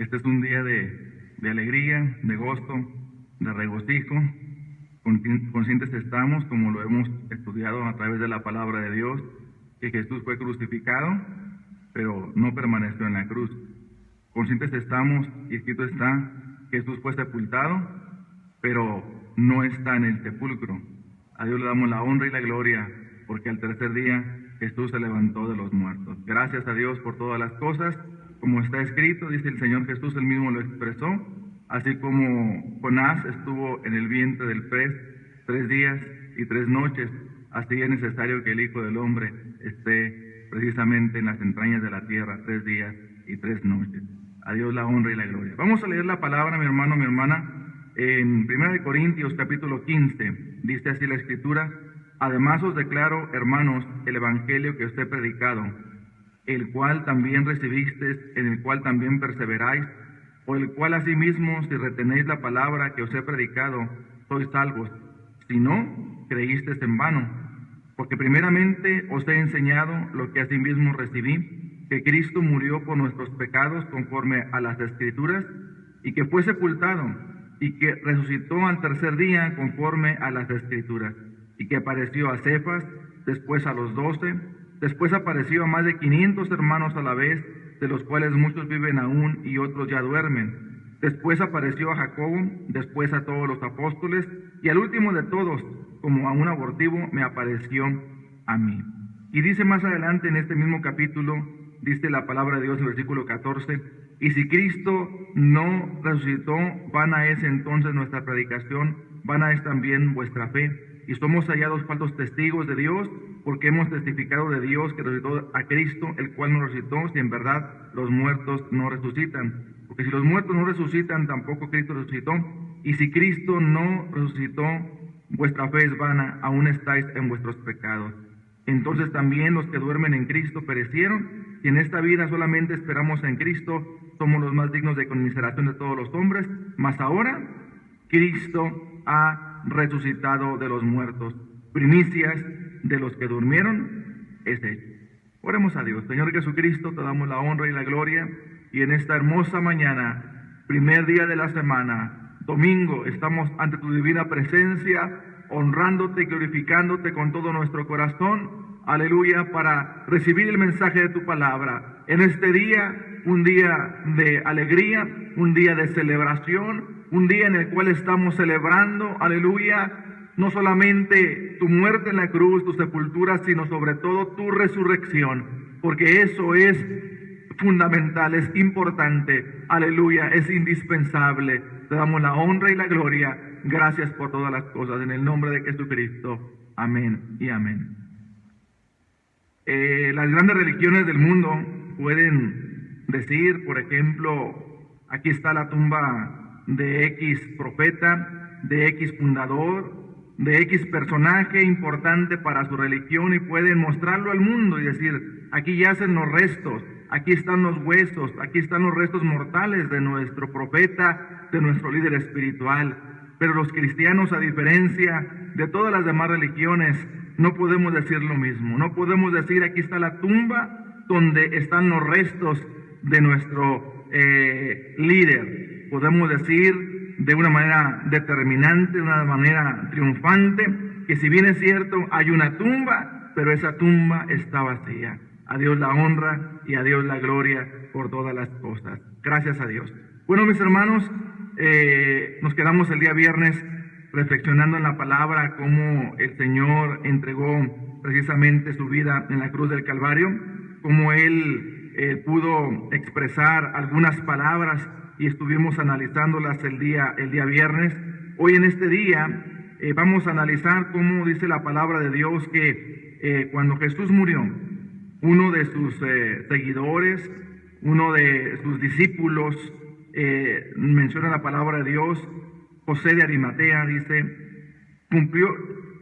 Este es un día de alegría, de gozo, de regocijo. Conscientes estamos, como lo hemos estudiado a través de la palabra de Dios, que Jesús fue crucificado, pero no permaneció en la cruz. Conscientes estamos, y escrito está, Jesús fue sepultado, pero no está en el sepulcro. A Dios le damos la honra y la gloria, porque al tercer día Jesús se levantó de los muertos. Gracias a Dios por todas las cosas. Como está escrito, dice el Señor Jesús, él mismo lo expresó, así como Jonás estuvo en el vientre del pez 3 días y 3 noches, así es necesario que el Hijo del Hombre esté precisamente en las entrañas de la tierra 3 días y 3 noches. A Dios la honra y la gloria. Vamos a leer la palabra, mi hermano, mi hermana, en 1 Corintios capítulo 15, dice así la Escritura: además os declaro, hermanos, el evangelio que os he predicado, el cual también recibisteis, en el cual también perseveráis, por el cual asimismo, si retenéis la palabra que os he predicado, sois salvos. Si no, creísteis en vano. Porque primeramente os he enseñado lo que asimismo recibí, que Cristo murió por nuestros pecados conforme a las Escrituras, y que fue sepultado, y que resucitó al tercer día conforme a las Escrituras, y que apareció a Cefas, después a los 12, después apareció a más de 500 hermanos a la vez, de los cuales muchos viven aún y otros ya duermen. Después apareció a Jacobo, después a todos los apóstoles, y al último de todos, como a un abortivo, me apareció a mí. Y dice más adelante en este mismo capítulo, dice la palabra de Dios en el versículo 14, y si Cristo no resucitó, vana es entonces nuestra predicación, vana es también vuestra fe. Y somos hallados falsos testigos de Dios, porque hemos testificado de Dios que resucitó a Cristo, el cual no resucitó, si en verdad los muertos no resucitan. Porque si los muertos no resucitan, tampoco Cristo resucitó. Y si Cristo no resucitó, vuestra fe es vana, aún estáis en vuestros pecados. Entonces también los que duermen en Cristo perecieron. Si en esta vida solamente esperamos en Cristo, somos los más dignos de conmiseración de todos los hombres. Mas ahora Cristo ha resucitado de los muertos, primicias de los que durmieron es hecho. Oremos a Dios. Señor Jesucristo, te damos la honra y la gloria, y en esta hermosa mañana, primer día de la semana, domingo, estamos ante tu divina presencia, honrándote y glorificándote con todo nuestro corazón, aleluya, para recibir el mensaje de tu palabra. En este día, un día de alegría, un día de celebración, un día en el cual estamos celebrando, aleluya, no solamente tu muerte en la cruz, tu sepultura, sino sobre todo tu resurrección, porque eso es fundamental, es importante, aleluya, es indispensable. Te damos la honra y la gloria. Gracias por todas las cosas, en el nombre de Jesucristo. Amén y amén. Las grandes religiones del mundo pueden decir, por ejemplo, aquí está la tumba de X profeta, de X fundador, de X personaje importante para su religión, y pueden mostrarlo al mundo y decir, aquí yacen los restos, aquí están los huesos, aquí están los restos mortales de nuestro profeta, de nuestro líder espiritual. Pero los cristianos, a diferencia de todas las demás religiones, no podemos decir lo mismo. No podemos decir, aquí está la tumba donde están los restos de nuestro líder. Podemos decir de una manera determinante, de una manera triunfante, que si bien es cierto, hay una tumba, pero esa tumba está vacía. A Dios la honra y a Dios la gloria por todas las cosas. Gracias a Dios. Bueno, mis hermanos, nos quedamos el día viernes reflexionando en la palabra, cómo el Señor entregó precisamente su vida en la cruz del Calvario, cómo Él pudo expresar algunas palabras, y estuvimos analizándolas el día viernes. Hoy en este día vamos a analizar cómo dice la palabra de Dios que cuando Jesús murió, uno de sus seguidores, uno de sus discípulos, menciona la palabra de Dios, José de Arimatea, dice,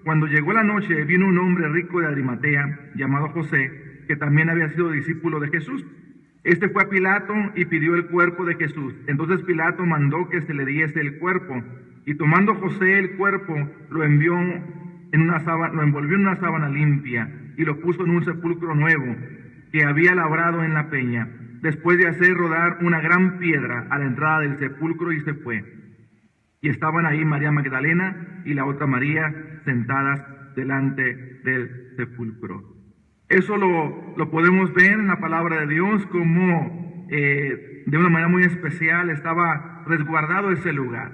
cuando llegó la noche, vino un hombre rico de Arimatea, llamado José, que también había sido discípulo de Jesús. Este fue a Pilato y pidió el cuerpo de Jesús. Entonces Pilato mandó que se le diese el cuerpo, y tomando José el cuerpo, lo envolvió en una sábana limpia, y lo puso en un sepulcro nuevo que había labrado en la peña, después de hacer rodar una gran piedra a la entrada del sepulcro, y se fue. Y estaban ahí María Magdalena y la otra María sentadas delante del sepulcro. Eso lo podemos ver en la palabra de Dios, como de una manera muy especial estaba resguardado ese lugar.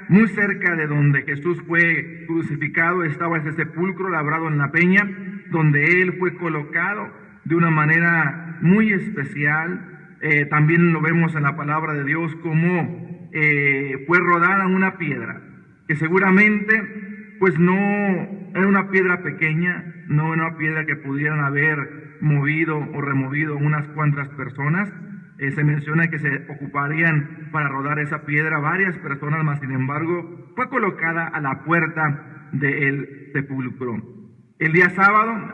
Muy cerca de donde Jesús fue crucificado, estaba ese sepulcro labrado en la peña, donde Él fue colocado de una manera muy especial. También lo vemos en la palabra de Dios, como fue rodada una piedra, que seguramente pues no era una piedra pequeña, no era una piedra que pudieran haber movido o removido unas cuantas personas. Se menciona que se ocuparían para rodar esa piedra varias personas, más sin embargo fue colocada a la puerta del sepulcro. El día sábado,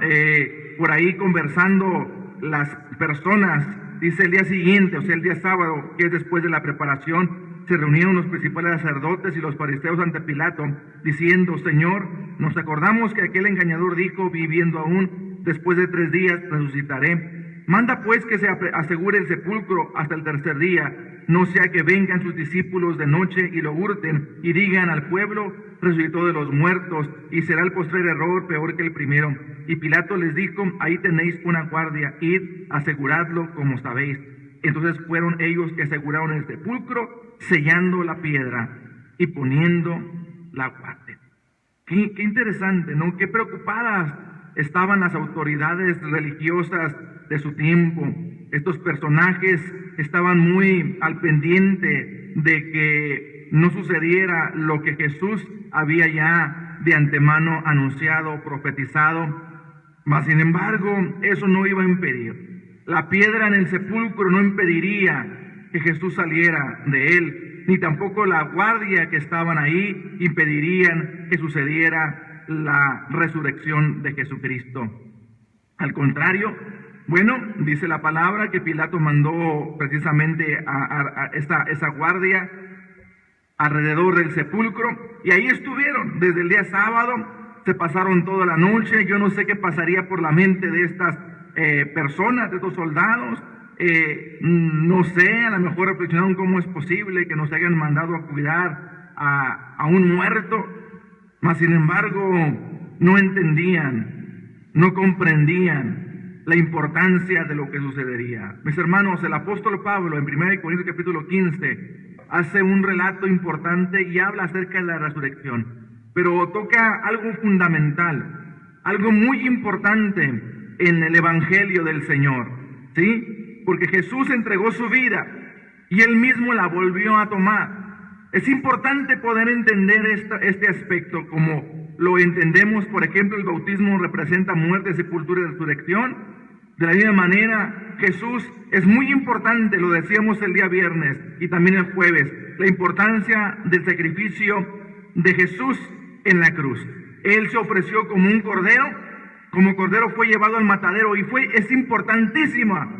por ahí conversando las personas, dice el día siguiente, o sea el día sábado, que es después de la preparación, se reunieron los principales sacerdotes y los fariseos ante Pilato, diciendo: Señor, nos acordamos que aquel engañador dijo, viviendo aún, después de 3 días resucitaré. Manda pues que se asegure el sepulcro hasta el tercer día, no sea que vengan sus discípulos de noche y lo hurten y digan al pueblo: resucitó de los muertos, y será el postrer error peor que el primero. Y Pilato les dijo: ahí tenéis una guardia, id, aseguradlo como sabéis. Entonces fueron ellos que aseguraron el sepulcro, sellando la piedra y poniendo la guardia. Qué interesante, ¿no? Qué preocupadas estaban las autoridades religiosas de su tiempo. Estos personajes estaban muy al pendiente de que no sucediera lo que Jesús había ya de antemano anunciado, profetizado. Mas sin embargo, eso no iba a impedir. La piedra en el sepulcro no impediría que Jesús saliera de él, ni tampoco la guardia que estaban ahí impedirían que sucediera la resurrección de Jesucristo. Al contrario, bueno, dice la palabra que Pilato mandó precisamente a esa guardia alrededor del sepulcro, y ahí estuvieron desde el día sábado, se pasaron toda la noche. Yo no sé qué pasaría por la mente de estas personas, de estos soldados. No sé, a lo mejor reflexionaron cómo es posible que nos hayan mandado a cuidar a un muerto, mas sin embargo no entendían, no comprendían la importancia de lo que sucedería. Mis hermanos, el apóstol Pablo en 1 Corintios capítulo 15 hace un relato importante y habla acerca de la resurrección, pero toca algo fundamental, algo muy importante en el Evangelio del Señor, ¿sí? Porque Jesús entregó su vida y Él mismo la volvió a tomar. Es importante poder entender este aspecto como lo entendemos. Por ejemplo, el bautismo representa muerte, sepultura y resurrección. De la misma manera, Jesús es muy importante, lo decíamos el día viernes y también el jueves, la importancia del sacrificio de Jesús en la cruz. Él se ofreció como un cordero, como cordero fue llevado al matadero, y es importantísima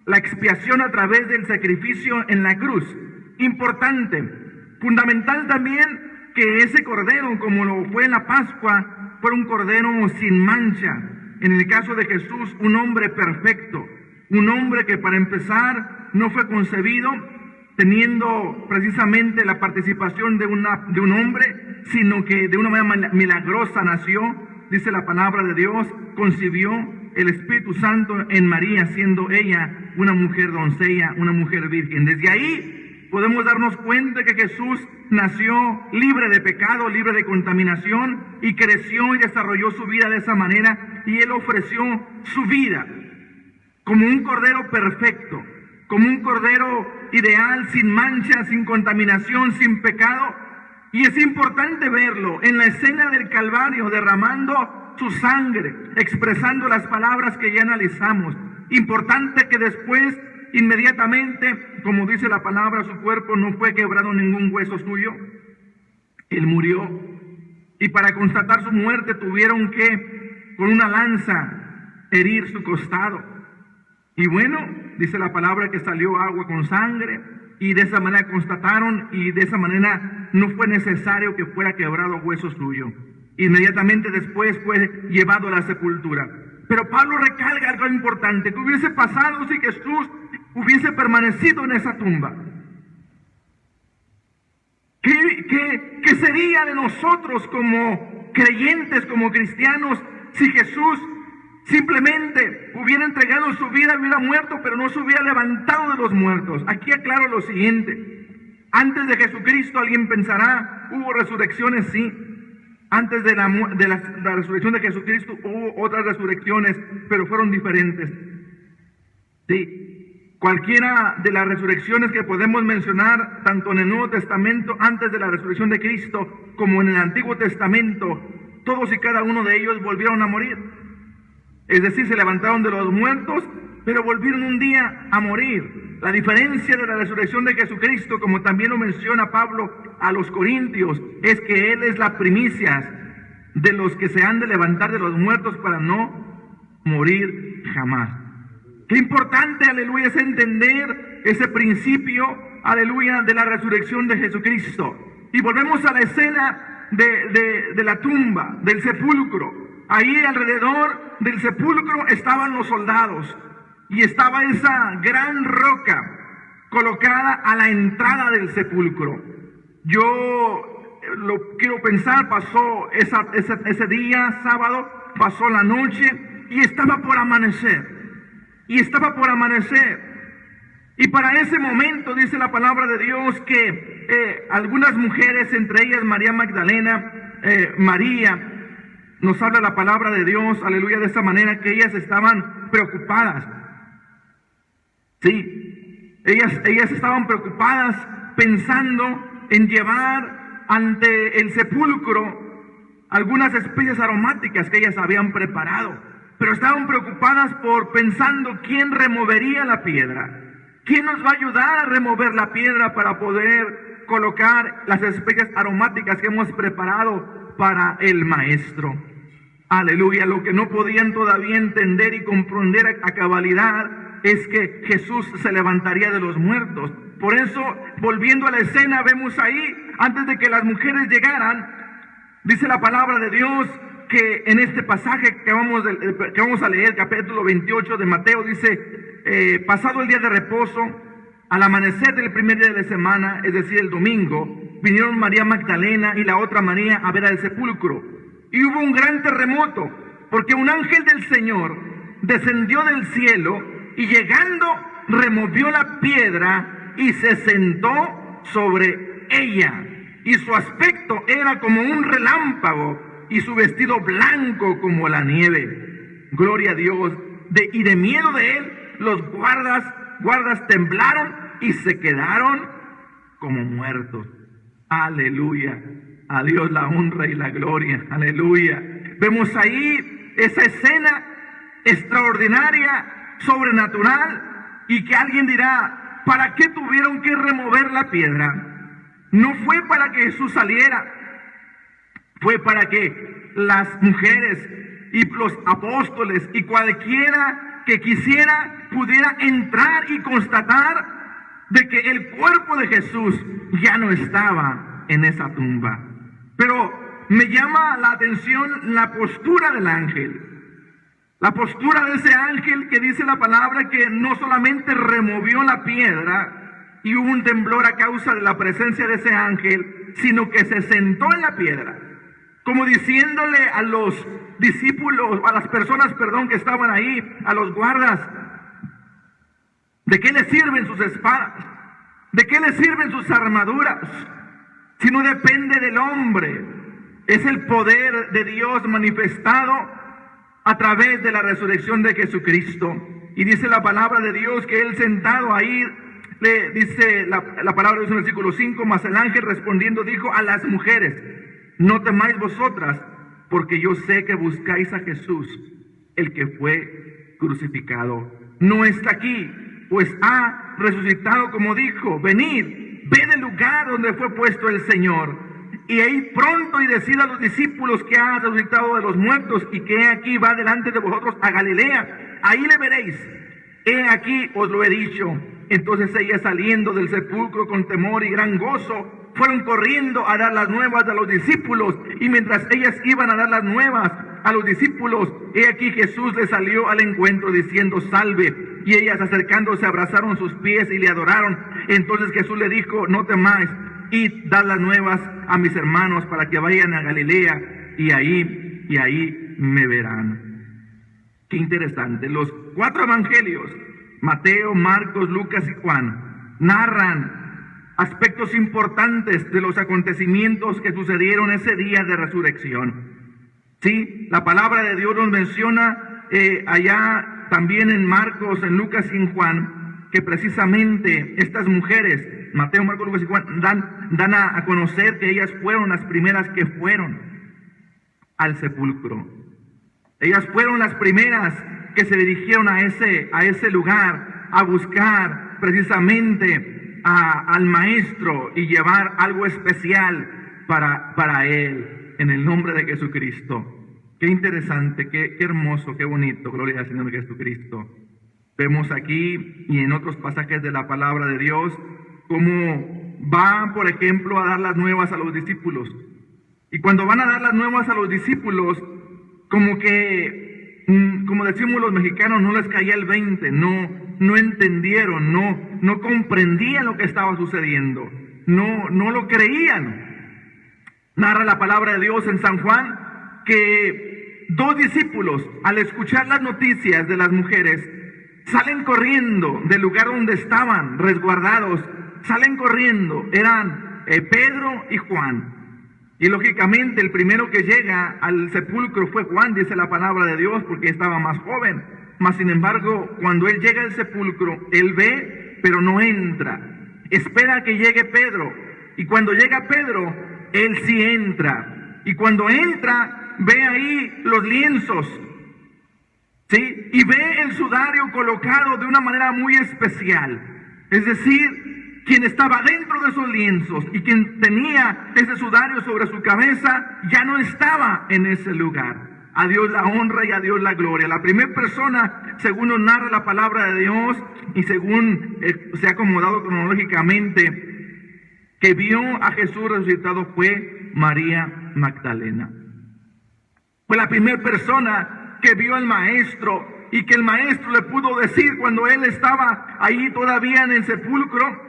la expiación a través del sacrificio en la cruz. Importante, fundamental también que ese cordero, como lo fue en la Pascua, fuera un cordero sin mancha. En el caso de Jesús, un hombre perfecto, un hombre que para empezar no fue concebido teniendo precisamente la participación de un hombre, sino que de una manera milagrosa nació. Dice la palabra de Dios, concibió el Espíritu Santo en María, siendo ella una mujer doncella, una mujer virgen. Desde ahí podemos darnos cuenta que Jesús nació libre de pecado, libre de contaminación, y creció y desarrolló su vida de esa manera, y Él ofreció su vida como un cordero perfecto, como un cordero ideal, sin mancha, sin contaminación, sin pecado. Y es importante verlo en la escena del Calvario, derramando su sangre, expresando las palabras que ya analizamos. Importante que después, inmediatamente, como dice la palabra, su cuerpo no fue quebrado ningún hueso suyo. Él murió, y para constatar su muerte tuvieron que, con una lanza, herir su costado. Y bueno, dice la palabra que salió agua con sangre, y de esa manera constataron, y de esa manera no fue necesario que fuera quebrado hueso suyo. Inmediatamente después fue llevado a la sepultura. Pero Pablo recalca algo importante: que hubiese pasado si Jesús hubiese permanecido en esa tumba. ¿Qué sería de nosotros como creyentes, como cristianos, si Jesús simplemente hubiera entregado su vida, hubiera muerto, pero no se hubiera levantado de los muertos? Aquí aclaro lo siguiente: antes de Jesucristo, alguien pensará, hubo resurrecciones, sí. Antes de la resurrección de Jesucristo hubo otras resurrecciones, pero fueron diferentes. Sí. Cualquiera de las resurrecciones que podemos mencionar, tanto en el Nuevo Testamento, antes de la resurrección de Cristo, como en el Antiguo Testamento, todos y cada uno de ellos volvieron a morir. Es decir, se levantaron de los muertos, pero volvieron un día a morir. La diferencia de la resurrección de Jesucristo, como también lo menciona Pablo a los Corintios, es que Él es la primicia de los que se han de levantar de los muertos para no morir jamás. Qué importante, aleluya, es entender ese principio, aleluya, de la resurrección de Jesucristo. Y volvemos a la escena de la tumba, del sepulcro. Ahí alrededor del sepulcro estaban los soldados y estaba esa gran roca colocada a la entrada del sepulcro. Yo lo quiero pensar, pasó ese día, sábado, pasó la noche y estaba por amanecer. Y para ese momento dice la palabra de Dios que algunas mujeres, entre ellas María Magdalena, María, nos habla la palabra de Dios, aleluya, de esa manera, que ellas estaban preocupadas. Sí, ellas estaban preocupadas pensando en llevar ante el sepulcro algunas especies aromáticas que ellas habían preparado. Pero estaban preocupadas pensando quién removería la piedra. ¿Quién nos va a ayudar a remover la piedra para poder colocar las especies aromáticas que hemos preparado para el Maestro? Aleluya. Lo que no podían todavía entender y comprender a cabalidad es que Jesús se levantaría de los muertos. Por eso, volviendo a la escena, vemos ahí, antes de que las mujeres llegaran, dice la palabra de Dios, que en este pasaje que vamos a leer, capítulo 28 de Mateo, dice, pasado el día de reposo, al amanecer del primer día de la semana, es decir, el domingo, vinieron María Magdalena y la otra María a ver al sepulcro. Y hubo un gran terremoto, porque un ángel del Señor descendió del cielo y llegando removió la piedra y se sentó sobre ella. Y su aspecto era como un relámpago, y su vestido blanco como la nieve. Gloria a Dios. Y de miedo de él, los guardas temblaron y se quedaron como muertos. Aleluya. A Dios la honra y la gloria. Aleluya. Vemos ahí esa escena extraordinaria, sobrenatural, y que alguien dirá, ¿para qué tuvieron que remover la piedra? No fue para que Jesús saliera. Fue para que las mujeres y los apóstoles y cualquiera que quisiera pudiera entrar y constatar de que el cuerpo de Jesús ya no estaba en esa tumba. Pero me llama la atención la postura del ángel. La postura de ese ángel que dice la palabra que no solamente removió la piedra y hubo un temblor a causa de la presencia de ese ángel, sino que se sentó en la piedra. Como diciéndole a los discípulos, a las personas, que estaban ahí, a los guardas, ¿de qué les sirven sus espadas? ¿De qué les sirven sus armaduras? Si no depende del hombre, es el poder de Dios manifestado a través de la resurrección de Jesucristo. Y dice la palabra de Dios que él sentado ahí, le dice la palabra de Dios en el versículo 5, mas el ángel respondiendo dijo a las mujeres, no temáis vosotras, porque yo sé que buscáis a Jesús, el que fue crucificado. No está aquí, pues ha resucitado como dijo. Venid, ved el lugar donde fue puesto el Señor. Y ahí pronto y decid a los discípulos que ha resucitado de los muertos y que he aquí va delante de vosotros a Galilea. Ahí le veréis. He aquí os lo he dicho. Entonces ellas, saliendo del sepulcro con temor y gran gozo, fueron corriendo a dar las nuevas a los discípulos, y mientras ellas iban a dar las nuevas, a los discípulos, he aquí Jesús les salió al encuentro diciendo: salve. Y ellas, acercándose, abrazaron sus pies y le adoraron. Entonces Jesús le dijo: no temáis, id, dad las nuevas a mis hermanos para que vayan a Galilea, y ahí me verán. Qué interesante. Los 4 evangelios, Mateo, Marcos, Lucas y Juan, narran aspectos importantes de los acontecimientos que sucedieron ese día de resurrección. Sí, la palabra de Dios nos menciona allá también en Marcos, en Lucas y en Juan, que precisamente estas mujeres, Mateo, Marcos, Lucas y Juan, dan a conocer que ellas fueron las primeras que fueron al sepulcro. Ellas fueron las primeras que se dirigieron a ese lugar a buscar precisamente al maestro y llevar algo especial para él, en el nombre de Jesucristo. Qué interesante, qué hermoso, qué bonito, gloria al Señor Jesucristo. Vemos aquí y en otros pasajes de la palabra de Dios cómo van, por ejemplo, a dar las nuevas a los discípulos. Y cuando van a dar las nuevas a los discípulos, como que, como decimos los mexicanos, no les caía el 20, no entendieron, no comprendían lo que estaba sucediendo, no lo creían. Narra la palabra de Dios en San Juan que 2 discípulos, al escuchar las noticias de las mujeres, salen corriendo del lugar donde estaban resguardados, salen corriendo, eran Pedro y Juan. Y lógicamente el primero que llega al sepulcro fue Juan, dice la palabra de Dios, porque estaba más joven. Mas sin embargo, cuando él llega al sepulcro, él ve, pero no entra. Espera a que llegue Pedro. Y cuando llega Pedro, él sí entra. Y cuando entra, ve ahí los lienzos, ¿sí? Y ve el sudario colocado de una manera muy especial. Es decir, quien estaba dentro de esos lienzos y quien tenía ese sudario sobre su cabeza, ya no estaba en ese lugar. A Dios la honra y a Dios la gloria. La primera persona, según nos narra la palabra de Dios y según se ha acomodado cronológicamente, que vio a Jesús resucitado fue María Magdalena. Fue la primera persona que vio al maestro y que el maestro le pudo decir cuando él estaba ahí todavía en el sepulcro.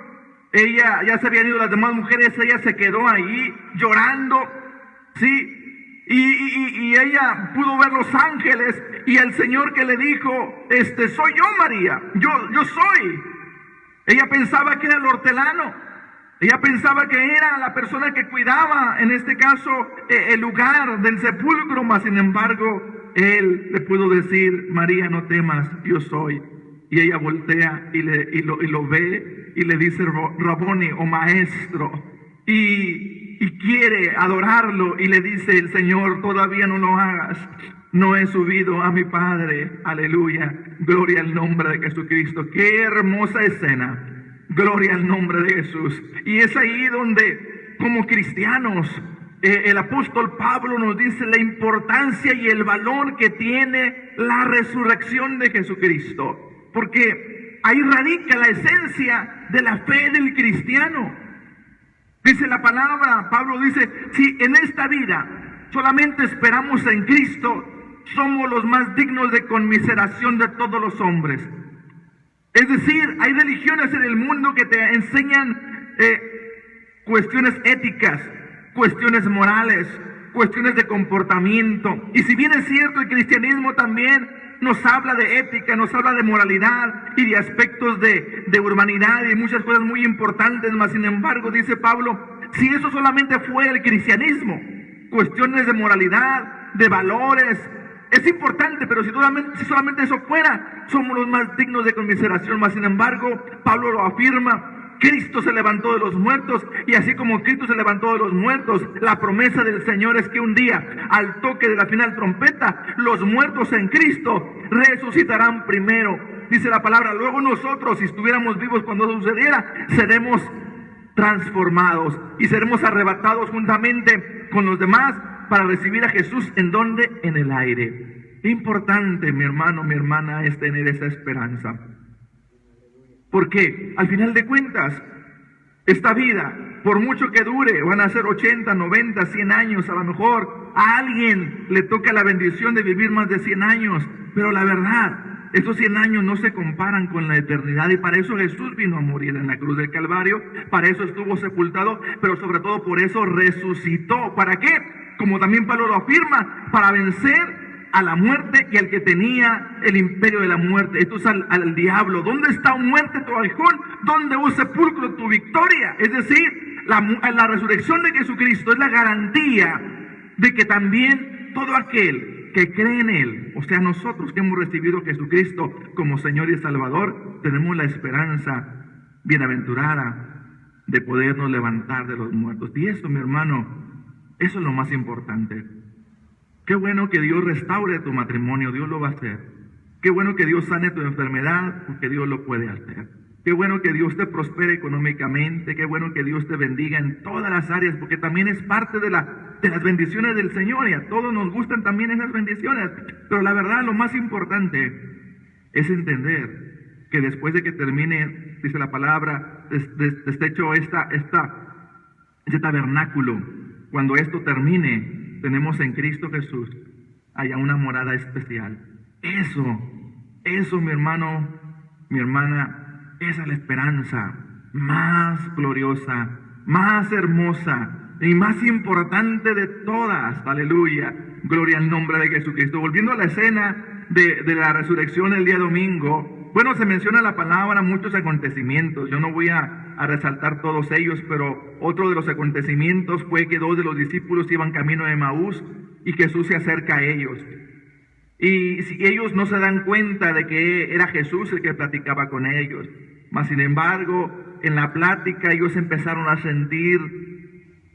Ella, ya se habían ido las demás mujeres, ella se quedó ahí llorando, ¿sí? Y ella pudo ver los ángeles y el Señor que le dijo, soy yo, María, yo soy. Ella pensaba que era el hortelano, ella pensaba que era la persona que cuidaba, en este caso, el lugar del sepulcro, mas sin embargo, él le pudo decir, María, no temas, yo soy. Y ella voltea y lo ve y le dice, Raboni, o maestro, y quiere adorarlo y le dice el Señor, todavía no lo hagas, no he subido a mi Padre, aleluya, gloria al nombre de Jesucristo. Qué hermosa escena, gloria al nombre de Jesús. Y es ahí donde como cristianos el apóstol Pablo nos dice la importancia y el valor que tiene la resurrección de Jesucristo, porque ahí radica la esencia de la fe del cristiano. Dice la palabra, Pablo dice, si en esta vida solamente esperamos en Cristo, somos los más dignos de conmiseración de todos los hombres. Es decir, hay religiones en el mundo que te enseñan cuestiones éticas, cuestiones morales, cuestiones de comportamiento. Y si bien es cierto, el cristianismo también nos habla de ética, nos habla de moralidad y de aspectos de urbanidad y muchas cosas muy importantes, mas sin embargo, dice Pablo, si eso solamente fuera el cristianismo, cuestiones de moralidad, de valores, es importante, pero si solamente eso fuera, somos los más dignos de conmiseración. Mas sin embargo, Pablo lo afirma, Cristo se levantó de los muertos, y así como Cristo se levantó de los muertos, la promesa del Señor es que un día, al toque de la final trompeta, los muertos en Cristo resucitarán primero. Dice la palabra, luego nosotros, si estuviéramos vivos cuando eso sucediera, seremos transformados y seremos arrebatados juntamente con los demás para recibir a Jesús. ¿En dónde? En el aire. Qué importante, mi hermano, mi hermana, es tener esa esperanza. Porque al final de cuentas, esta vida por mucho que dure, van a ser 80, 90, 100 años, a lo mejor a alguien le toca la bendición de vivir más de 100 años, pero la verdad, esos 100 años no se comparan con la eternidad, y para eso Jesús vino a morir en la cruz del Calvario, para eso estuvo sepultado, pero sobre todo por eso resucitó. ¿Para qué? Como también Pablo lo afirma, para vencer a la muerte y al que tenía el imperio de la muerte. Esto es al diablo. ¿Dónde está, muerte, tu aguijón? ¿Dónde, oh sepulcro, tu victoria? Es decir, la resurrección de Jesucristo es la garantía de que también todo aquel que cree en Él, o sea, nosotros que hemos recibido a Jesucristo como Señor y Salvador, tenemos la esperanza bienaventurada de podernos levantar de los muertos. Y eso, mi hermano, eso es lo más importante. Qué bueno que Dios restaure tu matrimonio, Dios lo va a hacer. Qué bueno que Dios sane tu enfermedad, porque Dios lo puede hacer. Qué bueno que Dios te prospere económicamente, qué bueno que Dios te bendiga en todas las áreas, porque también es parte de las bendiciones del Señor, y a todos nos gustan también esas bendiciones. Pero la verdad, lo más importante es entender que después de que termine, dice la palabra, deshecho este tabernáculo, cuando esto termine, tenemos en Cristo Jesús allá una morada especial. Eso, mi hermano, mi hermana, esa es la esperanza más gloriosa, más hermosa y más importante de todas. Aleluya, gloria al nombre de Jesucristo. Volviendo a la escena de la resurrección el día domingo, bueno, se menciona la palabra muchos acontecimientos. Yo no voy a resaltar todos ellos, pero otro de los acontecimientos fue que 2 de los discípulos iban camino de Emaús y Jesús se acerca a ellos. Y si ellos no se dan cuenta de que era Jesús el que platicaba con ellos, mas sin embargo, en la plática ellos empezaron a sentir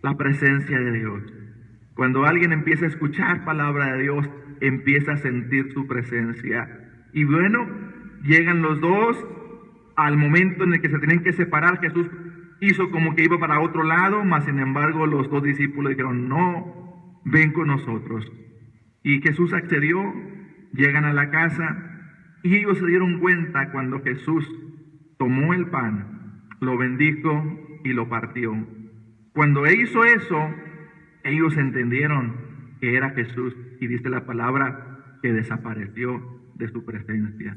la presencia de Dios. Cuando alguien empieza a escuchar palabra de Dios, empieza a sentir su presencia. Y bueno, llegan los dos al momento en el que se tienen que separar. Jesús hizo como que iba para otro lado, mas sin embargo los 2 discípulos dijeron, no, ven con nosotros. Y Jesús accedió, llegan a la casa, y ellos se dieron cuenta cuando Jesús tomó el pan, lo bendijo y lo partió. Cuando hizo eso, ellos entendieron que era Jesús, y dice la palabra que desapareció de su presencia.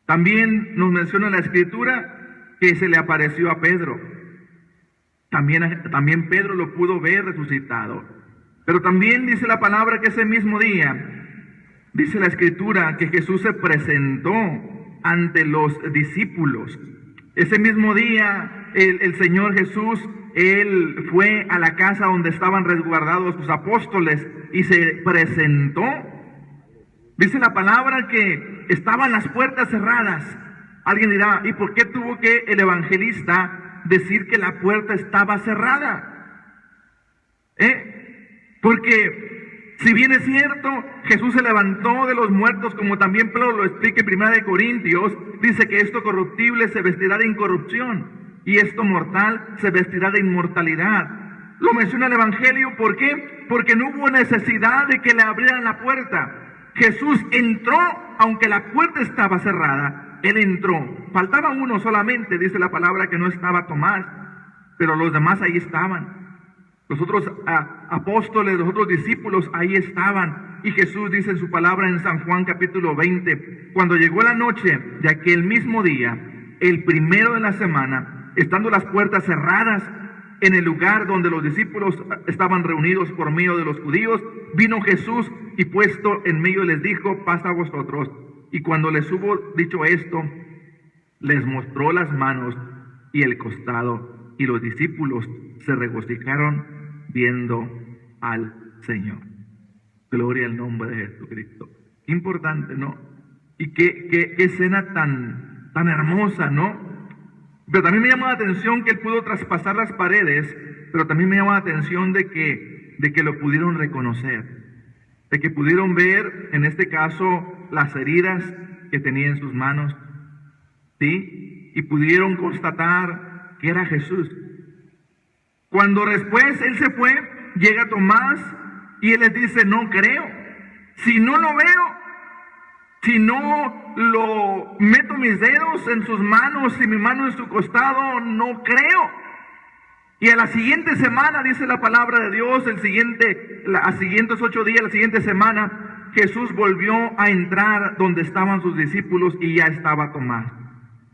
También nos menciona la Escritura que se le apareció a Pedro. También Pedro lo pudo ver resucitado. Pero también dice la palabra que ese mismo día, dice la Escritura, que Jesús se presentó ante los discípulos. Ese mismo día, el Señor Jesús, Él fue a la casa donde estaban resguardados sus apóstoles y se presentó. Dice la palabra que estaban las puertas cerradas. Alguien dirá, ¿y por qué tuvo que el evangelista decir que la puerta estaba cerrada? Porque si bien es cierto, Jesús se levantó de los muertos, como también Pedro lo explica en 1 Corintios, dice que esto corruptible se vestirá de incorrupción y esto mortal se vestirá de inmortalidad. Lo menciona el Evangelio, ¿por qué? Porque no hubo necesidad de que le abrieran la puerta. Jesús entró, aunque la puerta estaba cerrada, Él entró. Faltaba uno solamente, dice la palabra, que no estaba Tomás, pero los demás ahí estaban. Los otros apóstoles, los otros discípulos ahí estaban. Y Jesús dice en su palabra en San Juan capítulo 20, cuando llegó la noche de aquel mismo día, el primero de la semana, estando las puertas cerradas en el lugar donde los discípulos estaban reunidos por medio de los judíos, vino Jesús y puesto en medio les dijo, paz a vosotros. Y cuando les hubo dicho esto, les mostró las manos y el costado, y los discípulos se regocijaron viendo al Señor. Gloria al nombre de Jesucristo. Qué importante, ¿no? Y qué escena tan hermosa, ¿no? Pero también me llama la atención que Él pudo traspasar las paredes, pero también me llama la atención de que lo pudieron reconocer, de que pudieron ver, en este caso, las heridas que tenía en sus manos, ¿sí? Y pudieron constatar que era Jesús. Cuando después Él se fue, llega Tomás y Él les dice, no creo. Si no lo veo, si no lo meto mis dedos en sus manos y mi mano en su costado, no creo. Y a la siguiente semana, dice la palabra de Dios, a siguientes 8 días, la siguiente semana, Jesús volvió a entrar donde estaban sus discípulos y ya estaba Tomás.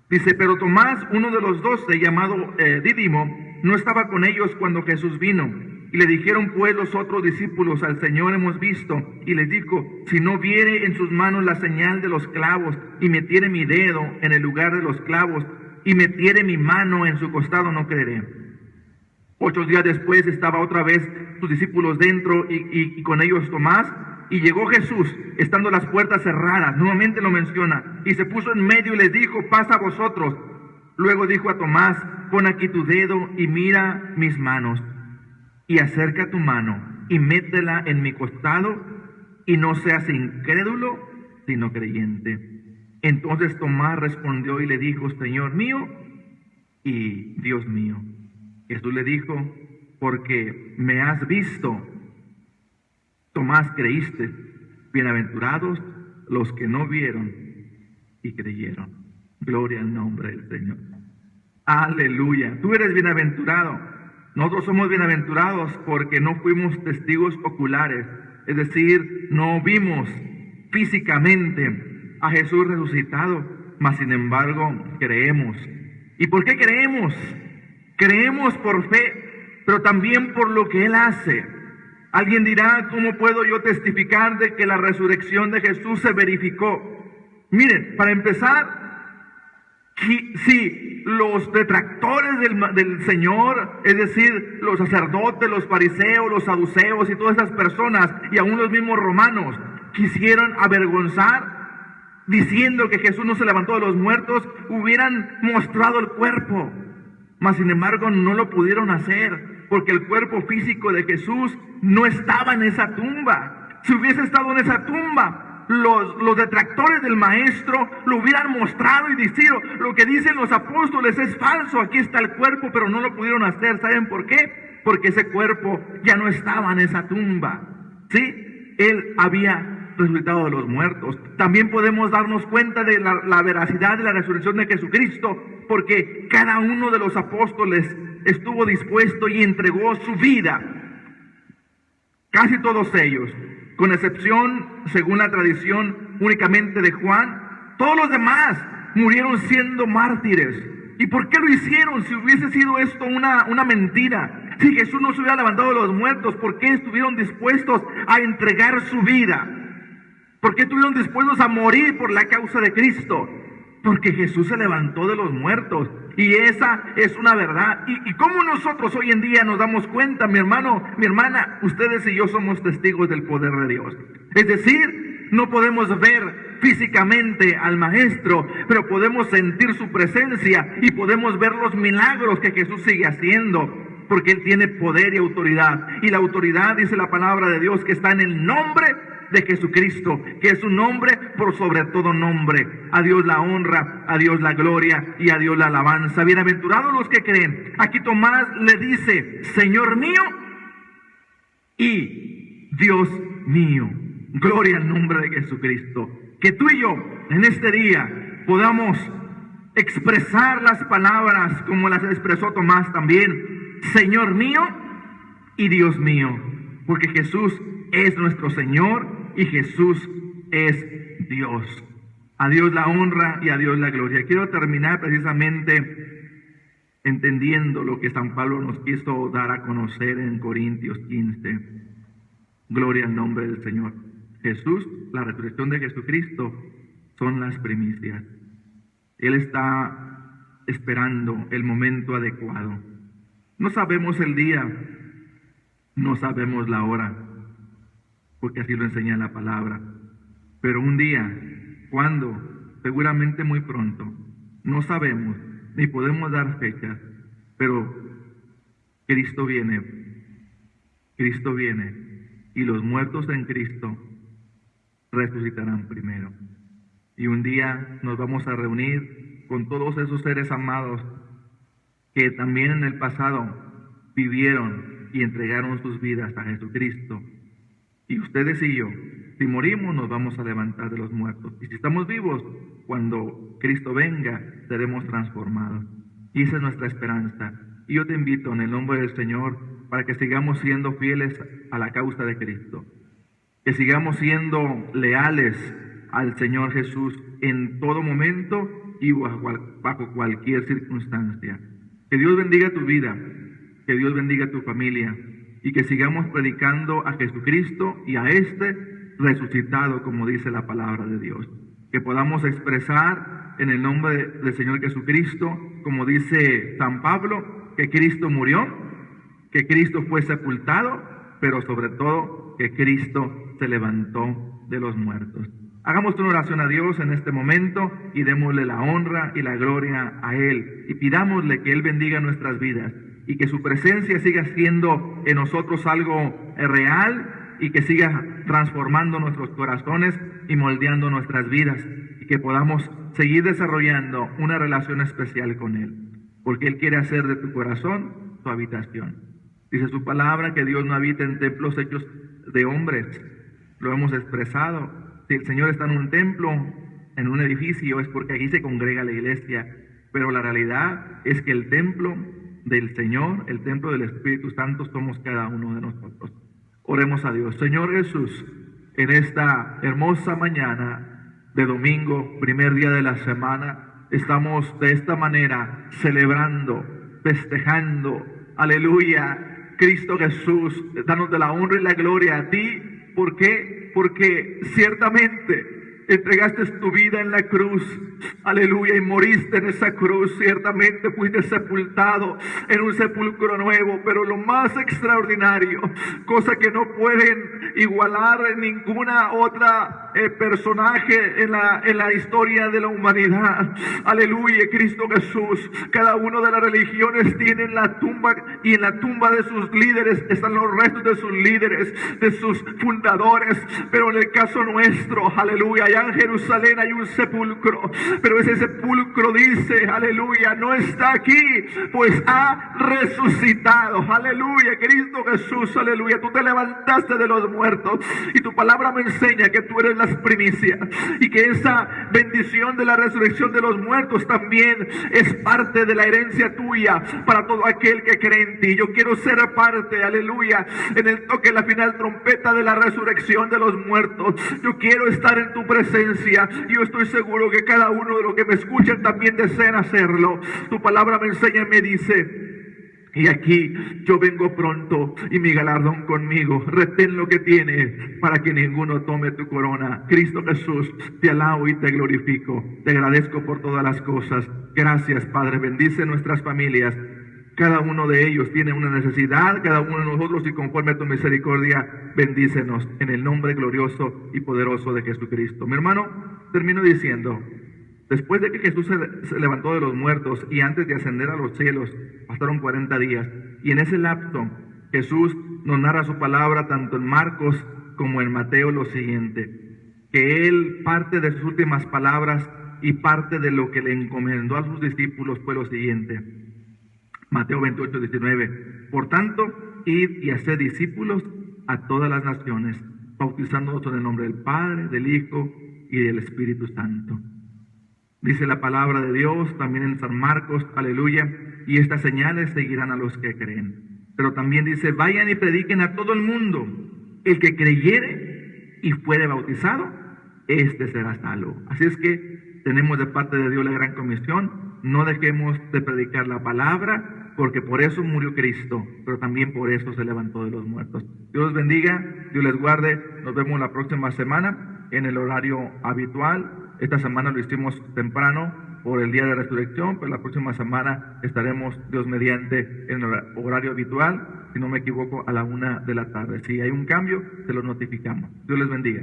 Dice, pero Tomás, uno de los 12, llamado Dídimo, no estaba con ellos cuando Jesús vino. Y le dijeron pues los otros discípulos, al Señor hemos visto. Y les dijo, si no viere en sus manos la señal de los clavos, y metiere mi dedo en el lugar de los clavos, y metiere mi mano en su costado, no creeré. 8 días después estaba otra vez sus discípulos dentro y con ellos Tomás. Y llegó Jesús, estando las puertas cerradas, nuevamente lo menciona, y se puso en medio y les dijo, pasa a vosotros. Luego dijo a Tomás, pon aquí tu dedo y mira mis manos, y acerca tu mano y métela en mi costado, y no seas incrédulo, sino creyente. Entonces Tomás respondió y le dijo, Señor mío y Dios mío. Jesús le dijo, porque me has visto, Tomás, creíste. Bienaventurados los que no vieron y creyeron. Gloria al nombre del Señor. Aleluya. Tú eres bienaventurado. Nosotros somos bienaventurados porque no fuimos testigos oculares. Es decir, no vimos físicamente a Jesús resucitado, mas sin embargo creemos. ¿Y por qué creemos? Creemos por fe, pero también por lo que Él hace. Alguien dirá, ¿cómo puedo yo testificar de que la resurrección de Jesús se verificó? Miren, para empezar, si los detractores del Señor, es decir, los sacerdotes, los fariseos, los saduceos y todas esas personas, y aún los mismos romanos, quisieron avergonzar, diciendo que Jesús no se levantó de los muertos, hubieran mostrado el cuerpo, mas sin embargo no lo pudieron hacer, porque el cuerpo físico de Jesús no estaba en esa tumba. Si hubiese estado en esa tumba, los detractores del maestro lo hubieran mostrado y dicho, lo que dicen los apóstoles es falso, aquí está el cuerpo, pero no lo pudieron hacer. ¿Saben por qué? Porque ese cuerpo ya no estaba en esa tumba. ¿Sí? Él había resucitado de los muertos. También podemos darnos cuenta de la veracidad de la resurrección de Jesucristo, porque cada uno de los apóstoles estuvo dispuesto y entregó su vida. Casi todos ellos, con excepción, según la tradición, únicamente de Juan, todos los demás murieron siendo mártires. ¿Y por qué lo hicieron? Si hubiese sido esto una mentira, si Jesús no se hubiera levantado de los muertos, ¿por qué estuvieron dispuestos a entregar su vida? ¿Por qué estuvieron dispuestos a morir por la causa de Cristo? Porque Jesús se levantó de los muertos, y esa es una verdad. ¿Y cómo nosotros hoy en día nos damos cuenta, mi hermano, mi hermana? Ustedes y yo somos testigos del poder de Dios. Es decir, no podemos ver físicamente al Maestro, pero podemos sentir su presencia y podemos ver los milagros que Jesús sigue haciendo, porque Él tiene poder y autoridad. Y la autoridad, dice la palabra de Dios, que está en el nombre de Jesucristo, que es un nombre por sobre todo nombre. A Dios la honra, a Dios la gloria y a Dios la alabanza. Bienaventurados los que creen. Aquí Tomás le dice, Señor mío y Dios mío. Gloria al nombre de Jesucristo. Que tú y yo en este día podamos expresar las palabras como las expresó Tomás también. Señor mío y Dios mío. Porque Jesús es nuestro Señor y Jesús es Dios. A Dios la honra y a Dios la gloria. Quiero terminar precisamente entendiendo lo que San Pablo nos quiso dar a conocer en Corintios 15. Gloria al nombre del Señor. Jesús, la resurrección de Jesucristo, son las primicias. Él está esperando el momento adecuado. No sabemos el día, no sabemos la hora, porque así lo enseña la palabra. Pero un día, ¿cuándo? Seguramente muy pronto. No sabemos, ni podemos dar fechas, pero Cristo viene, y los muertos en Cristo resucitarán primero. Y un día nos vamos a reunir con todos esos seres amados que también en el pasado vivieron y entregaron sus vidas a Jesucristo. Y ustedes y yo, si morimos, nos vamos a levantar de los muertos. Y si estamos vivos, cuando Cristo venga, seremos transformados. Y esa es nuestra esperanza. Y yo te invito en el nombre del Señor para que sigamos siendo fieles a la causa de Cristo, que sigamos siendo leales al Señor Jesús en todo momento y bajo cualquier circunstancia. Que Dios bendiga tu vida, que Dios bendiga tu familia y que sigamos predicando a Jesucristo y a resucitado, como dice la palabra de Dios. Que podamos expresar en el nombre del Señor Jesucristo, como dice San Pablo, que Cristo murió, que Cristo fue sepultado, pero sobre todo que Cristo se levantó de los muertos. Hagamos una oración a Dios en este momento y démosle la honra y la gloria a Él. Y pidámosle que Él bendiga nuestras vidas y que su presencia siga siendo en nosotros algo real y que siga transformando nuestros corazones y moldeando nuestras vidas y que podamos seguir desarrollando una relación especial con Él, porque Él quiere hacer de tu corazón tu habitación. Dice su palabra que Dios no habita en templos hechos de hombres. Lo hemos expresado. Si el Señor está en un templo, en un edificio, es porque aquí se congrega la iglesia. Pero la realidad es que el templo del Señor, el templo del Espíritu Santo, somos cada uno de nosotros. Oremos a Dios. Señor Jesús, en esta hermosa mañana de domingo, primer día de la semana, estamos de esta manera celebrando, festejando, aleluya, Cristo Jesús, danos de la honra y la gloria a ti. ¿Por qué? Porque ciertamente entregaste tu vida en la cruz, aleluya, y moriste en esa cruz. Ciertamente fuiste sepultado en un sepulcro nuevo, pero lo más extraordinario, cosa que no pueden igualar ninguna otra personaje en la historia de la humanidad, aleluya, Cristo Jesús. Cada uno de las religiones tiene la tumba, y en la tumba de sus líderes están los restos de sus líderes, de sus fundadores, pero en el caso nuestro, aleluya, allá en Jerusalén hay un sepulcro, pero ese sepulcro dice, aleluya, no está aquí, pues ha resucitado, aleluya, Cristo Jesús, aleluya. Tú te levantaste de los muertos y tu palabra me enseña que tú eres las primicias y que esa bendición de la resurrección de los muertos también es parte de la herencia tuya para todo aquel que cree en ti. Yo quiero ser parte, aleluya, en el toque de la final trompeta de la resurrección de los muertos. Yo quiero estar en tu presencia y yo estoy seguro que cada uno de los que me escuchan también desean hacerlo. Tu palabra me enseña y me dice: y aquí yo vengo pronto y mi galardón conmigo. Retén lo que tienes para que ninguno tome tu corona. Cristo Jesús, te alabo y te glorifico. Te agradezco por todas las cosas. Gracias, Padre. Bendice nuestras familias. Cada uno de ellos tiene una necesidad, cada uno de nosotros, y conforme a tu misericordia, bendícenos en el nombre glorioso y poderoso de Jesucristo. Mi hermano, termino diciendo: después de que Jesús se levantó de los muertos y antes de ascender a los cielos, pasaron 40 días. Y en ese lapso, Jesús nos narra su palabra tanto en Marcos como en Mateo lo siguiente: que Él, parte de sus últimas palabras y parte de lo que le encomendó a sus discípulos fue lo siguiente. Mateo 28, 19. Por tanto, id y haced discípulos a todas las naciones, bautizándolos en el nombre del Padre, del Hijo y del Espíritu Santo. Dice la palabra de Dios también en San Marcos, aleluya, y estas señales seguirán a los que creen. Pero también dice: vayan y prediquen a todo el mundo. El que creyere y fuere bautizado, este será salvo. Así es que tenemos de parte de Dios la gran comisión. No dejemos de predicar la palabra, porque por eso murió Cristo, pero también por eso se levantó de los muertos. Dios los bendiga, Dios les guarde. Nos vemos la próxima semana en el horario habitual. Esta semana lo hicimos temprano por el día de resurrección, pero la próxima semana estaremos, Dios mediante, en el horario habitual, si no me equivoco, a la 1 de la tarde. Si hay un cambio, se lo notificamos. Dios les bendiga.